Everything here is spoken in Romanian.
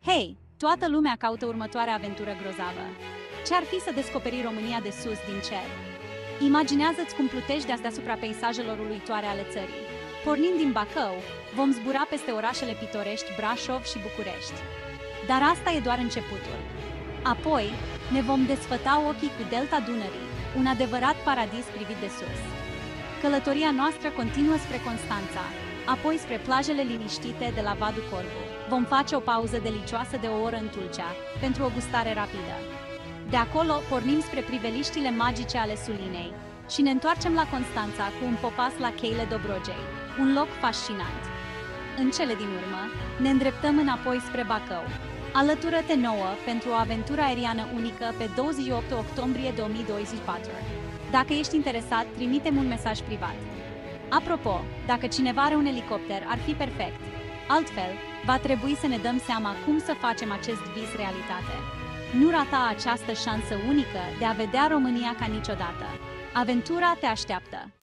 Hei, toată lumea caută următoarea aventură grozavă. Ce-ar fi să descoperi România de sus din cer? Imaginează-ți cum plutești deasupra peisajelor uluitoare ale țării. Pornind din Bacău, vom zbura peste orașele pitorești Brașov și București. Dar asta e doar începutul. Apoi, ne vom desfăta ochii cu delta Dunării, un adevărat paradis privit de sus. Călătoria noastră continuă spre Constanța, apoi spre plajele liniștite de la Vadu Corbu. Vom face o pauză delicioasă de o oră în Tulcea, pentru o gustare rapidă. De acolo, pornim spre priveliștile magice ale Sulinei și ne întoarcem la Constanța cu un popas la cheile Dobrogei, un loc fascinant. În cele din urmă, ne îndreptăm înapoi spre Bacău. Alătură-te nouă pentru o aventură aeriană unică pe 28 octombrie 2024. Dacă ești interesat, trimite-mi un mesaj privat. Apropo, dacă cineva are un elicopter, ar fi perfect. Altfel, va trebui să ne dăm seama cum să facem acest vis realitate. Nu rata această șansă unică de a vedea România ca niciodată. Aventura te așteaptă!